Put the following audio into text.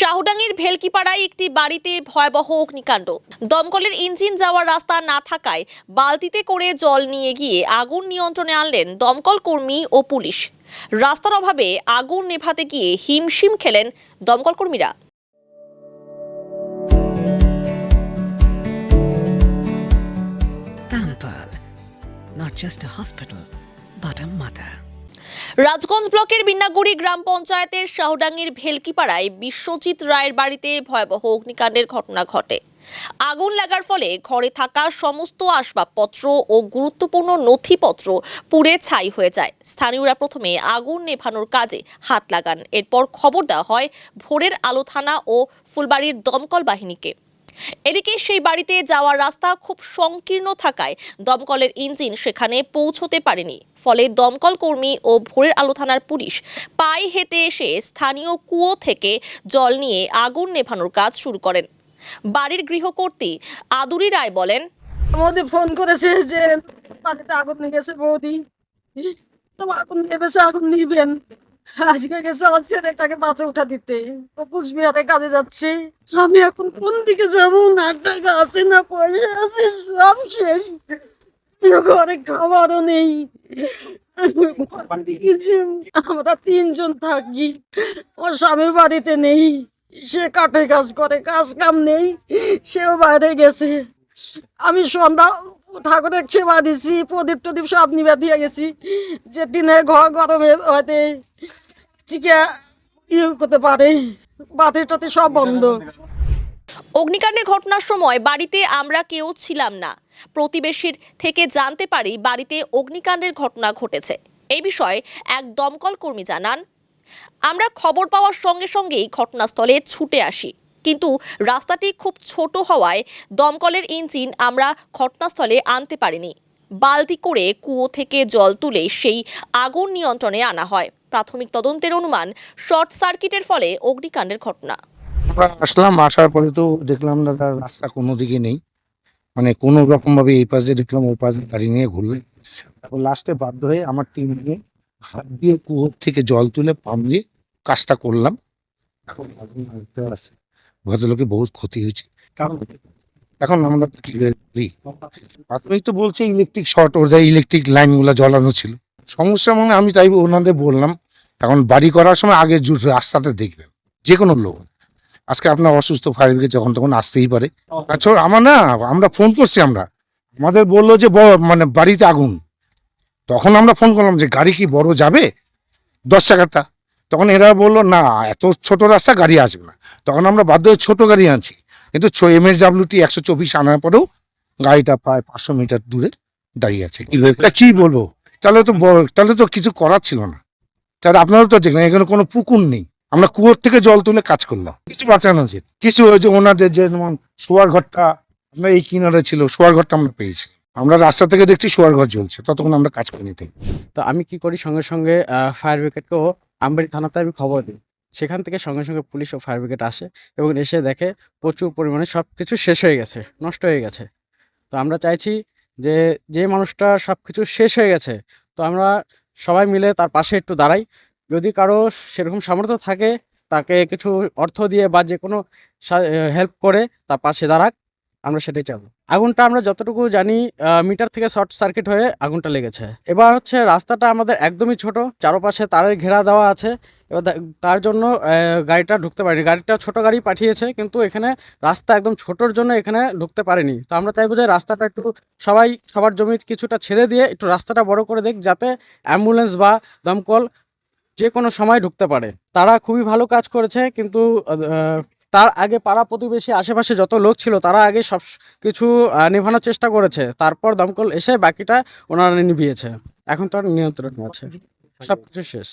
শাহডাঙ্গির ভেলকিপাড়ায় একটি বাড়িতে ভয়াবহ অগ্নিকাণ্ড। দমকলের ইঞ্জিন যাওয়ার রাস্তা না থাকায় বালতিতে করে জল নিয়ে গিয়ে আগুন নিয়ন্ত্রণে আনলেন দমকল কর্মী ও পুলিশ। রাস্তার অভাবে আগুন নেভাতে গিয়ে হিমশিম খেলেন দমকল কর্মীরা। Pamper, not just a hospital, but a mother. Rajganj ব্লকের বিন্নাগুড়ি গ্রাম পঞ্চায়েতের শাহডাঙ্গির ভেলকিপাড়ায় বিশ্বজিৎ রায়ের বাড়িতে ভয়াবহ অগ্নিকাণ্ডের ঘটনা ঘটে। আগুন লাগার ফলে ঘরে থাকা সমস্ত আসবাবপত্র ও গুরুত্বপূর্ণ নথিপত্র পুড়ে ছাই হয়ে যায়। স্থানীয়রা প্রথমে আগুন নেভানোর কাজে হাত লাগান। এরপর খবর দেওয়া হয় ভোরের আলো থানা ও ফুলবাড়ির দমকল বাহিনীকে। এদিকে সেই বাড়িতে যাওয়ার রাস্তা খুব সংকীর্ণ থাকায় দমকলের ইঞ্জিন সেখানে পৌঁছতে পারেনি। ফলে দমকল কর্মী ও ভোরের আলো থানার পুলিশ পায়ে হেঁটে এসে স্থানীয় কুয়ো থেকে জল নিয়ে আগুন নেভানোর কাজ শুরু করেন। বাড়ির গৃহকর্ত্রী আদুরি রায় বলেন, আমাদের ফোন করেছে যে বাড়িতে আগুন লেগেছে, বৌদি তো আগুন নেবেছে, আগুন নিবেন। আজকে গেছে আমার ছেলেটাকে বাসে উঠা দিতে, ও কুচবিহারে কাজে যাচ্ছে। আমি এখন কোন দিকে যাবো? না টাকা আছে না পয়সা আছে, সব শেষ। ঘরে খাবারও নেই। আমরা তিনজন থাকি, ওর স্বামী বাড়িতে নেই, সে কাঠে কাজ করে, কাজ কাম নেই, সেও বাইরে গেছে। আমি সন্ধ্যা ঠাকুরের সেবা দিছি, প্রদীপ টদীপ সব নিবে দিয়ে গেছি। যে টিনের ঘর গরমে হয়তো চিকা করতে পারে, বাতি টাতি সব বন্ধ। অগ্নিকাণ্ডের ঘটনার সময় বাড়িতে আমরা কেউ ছিলাম না। প্রতিবেশীর থেকে জানতে পারি বাড়িতে অগ্নিকাণ্ডের ঘটনা ঘটেছে। এই বিষয়ে এক দমকল কর্মী জানান, আমরা খবর পাওয়ার সঙ্গে সঙ্গেই ঘটনাস্থলে ছুটে আসি, কিন্তু রাস্তাটি খুব ছোট হওয়ায় দমকলের ইঞ্জিন আমরা ঘটনাস্থলে আনতে পারিনি। বালতি করে কুয়ো থেকে জল তুলে সেই আগুন নিয়ন্ত্রণে আনা হয়। প্রাথমিক তদন্তের অনুমান শর্ট সার্কিটের ফলে অগ্নিকাণ্ডের ঘটনা। আমরা আসলাম, আসার পরে তো দেখলাম না তার রাস্তা কোনো দিকে নেই, মানে কোনো রকম ভাবে এই পাশে দেখলাম ও পাশে গাড়ি নিয়ে ঘুরলে। তারপর লাস্টে বাধ্য হয়ে আমার টিম নিয়ে হাত দিয়ে কুয়োর থেকে জল তুলে পাম্প দিয়ে কাজটা করলাম। এখন আগুন আরেকটা আছে, ভদ্রলোকের বহুত ক্ষতি হয়েছে। কারণ এখন আমরা কি করি, প্রাথমিক তো বলছে ইলেকট্রিক শর্ট, ওদের ইলেকট্রিক লাইনগুলো জ্বলানো ছিল। সমস্যা মানে আমি তাই ওনাদের বললাম, এখন বাড়ি করার সময় আগে রাস্তাটা দেখবেন। যে কোনো লোক আজকে আপনার অসুস্থ ফায়ার ব্রিগেড যখন তখন আসতেই পারে। আচ্ছা আমার না, আমরা ফোন করছি, আমাদের বললো যে মানে বাড়িতে আগুন। তখন আমরা ফোন করলাম যে গাড়ি কি বড় যাবে 10 চাকাটা, তখন এরা বললো না এত ছোট রাস্তা গাড়ি আসবে না। তখন আমরা বাধ্য হয়ে ছোট গাড়ি আনছি, কিন্তু MSWT 124 আনার পরেও গাড়িটা প্রায় 500 মিটার দূরে দাঁড়িয়ে আছে। কি বলবো, তাহলে তো কিছু করার ছিল না। তাহলে আপনারা তো দেখলেন এখানে কোনো পুকুর নেই, আমরা কুয়োর থেকে জল তুলে কাজ করলাম। কিছু বাঁচানো উচিত, কিছু হয়েছে ওনাদের যে যেমন শোয়ার ঘরটা আমরা এই কিনারে ছিল, শোয়ার ঘরটা আমরা পেয়েছি। আমরা রাস্তা থেকে দেখছি শোয়ার ঘর জ্বলছে, ততক্ষণ আমরা কাজ করে নিতে। তো আমি কি করি, সঙ্গে সঙ্গে ফায়ার ব্রিগেডকেও আমবাড়ি থানাতে আমি খবর দিই। সেখান থেকে সঙ্গে সঙ্গে পুলিশ ও ফায়ার ব্রিগেড আসে এবং এসে দেখে প্রচুর পরিমাণে সব কিছু শেষ হয়ে গেছে, নষ্ট হয়ে গেছে। তো আমরা চাইছি যে যে মানুষটা সব কিছু শেষ হয়ে গেছে, তো আমরা সবাই মিলে তার পাশে একটু দাঁড়াই। যদি কারো সেরকম সামর্থ্য থাকে, তাকে কিছু অর্থ দিয়ে বা যে কোনো হেল্প করে তার পাশে দাঁড়াক, আমরা সেটাই চাবো। আগুনটা আমরা যতটুকু জানি মিটার থেকে শর্ট সার্কিট হয়ে আগুনটা লেগেছে। এবার হচ্ছে রাস্তাটা আমাদের একদমই ছোট, চারপাশে তারের ঘেরা দেওয়া আছে। এবার তার জন্য গাড়িটা ঢুকতে পারেনি। গাড়িটা ছোট গাড়ি পাঠিয়েছে, কিন্তু এখানে রাস্তা একদম ছোটোর জন্য এখানে ঢুকতে পারেনি। তো আমরা চাইবো যে রাস্তাটা একটু সবাই সবার জমি কিছুটা ছেড়ে দিয়ে একটু রাস্তাটা বড় করে দেখ, যাতে অ্যাম্বুলেন্স বা দমকল যে কোনো সময় ঢুকতে পারে। তারা খুবই ভালো কাজ করেছে, কিন্তু তার আগে পাড়া প্রতিবেশী আশেপাশে যত লোক ছিল তারা আগে সব কিছু নেভানোর চেষ্টা করেছে, তারপর দমকল এসে বাকিটা ওনারা নিভিয়েছে। এখন তো আর নিয়ন্ত্রণ আছে, সব কিছু শেষ।